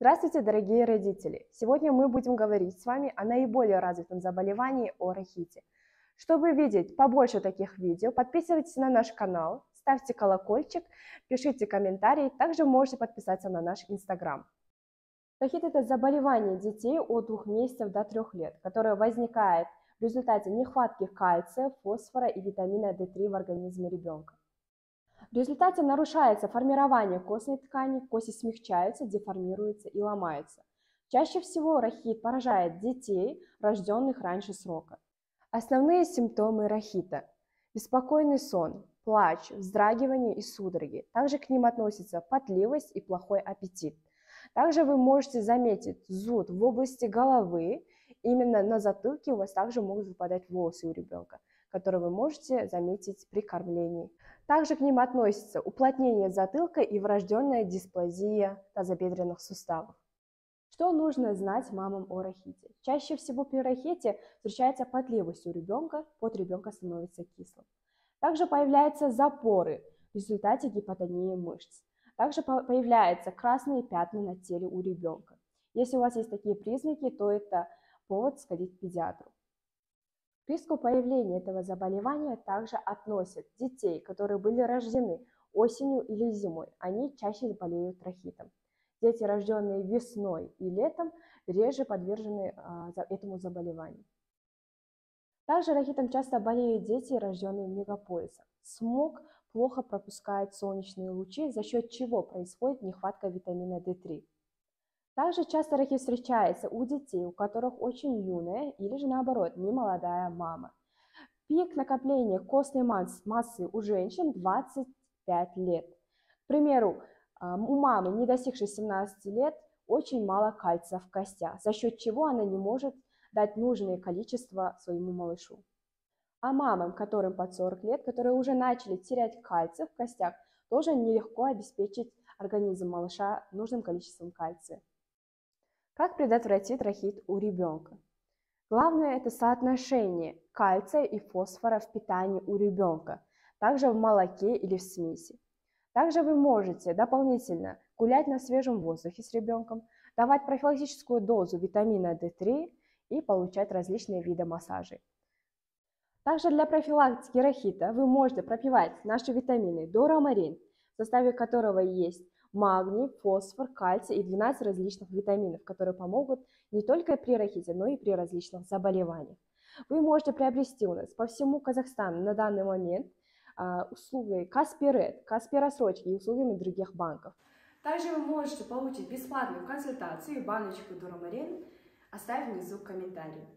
Здравствуйте, дорогие родители! Сегодня мы будем говорить с вами о наиболее развитом заболевании орахите. Чтобы видеть побольше таких видео, подписывайтесь на наш канал, ставьте колокольчик, пишите комментарии, также можете подписаться на наш инстаграм. Орахит – это заболевание детей от 2 месяцев до 3 лет, которое возникает в результате нехватки кальция, фосфора и витамина D3 в организме ребенка. В результате нарушается формирование костной ткани, кости смягчаются, деформируются и ломаются. Чаще всего рахит поражает детей, рожденных раньше срока. Основные симптомы рахита – беспокойный сон, плач, вздрагивание и судороги. Также к ним относятся потливость и плохой аппетит. Также вы можете заметить зуд в области головы, именно на затылке у вас также могут выпадать волосы у ребенка, которые вы можете заметить при кормлении. Также к ним относятся уплотнение затылка и врожденная дисплазия тазобедренных суставов. Что нужно знать мамам о рахите? Чаще всего при рахите встречается потливость у ребенка, пот ребенка становится кислым. Также появляются запоры в результате гипотонии мышц. Также появляются красные пятна на теле у ребенка. Если у вас есть такие признаки, то это повод сходить к педиатру. К риску появления этого заболевания также относят детей, которые были рождены осенью или зимой. Они чаще болеют рахитом. Дети, рожденные весной и летом, реже подвержены этому заболеванию. Также рахитом часто болеют дети, рожденные в мегаполисах. Смог плохо пропускает солнечные лучи, за счет чего происходит нехватка витамина D3. Также часто рахит встречается у детей, у которых очень юная или же наоборот немолодая мама. Пик накопления костной массы у женщин 25 лет. К примеру, у мамы, не достигшей 17 лет, очень мало кальция в костях, за счет чего она не может дать нужное количество своему малышу. А мамам, которым под 40 лет, которые уже начали терять кальций в костях, тоже нелегко обеспечить организм малыша нужным количеством кальция. Как предотвратить рахит у ребенка? Главное – это соотношение кальция и фосфора в питании у ребенка, также в молоке или в смеси. Также вы можете дополнительно гулять на свежем воздухе с ребенком, давать профилактическую дозу витамина D3 и получать различные виды массажей. Также для профилактики рахита вы можете пропивать наши витамины Дорамарин, в составе которого есть магний, фосфор, кальций и 12 различных витаминов, которые помогут не только при рахите, но и при различных заболеваниях. Вы можете приобрести у нас по всему Казахстану на данный момент услуги Каспирет, рассрочки и услугами других банков. Также вы можете получить бесплатную консультацию и баночку Дорамарин, оставив внизу комментарий.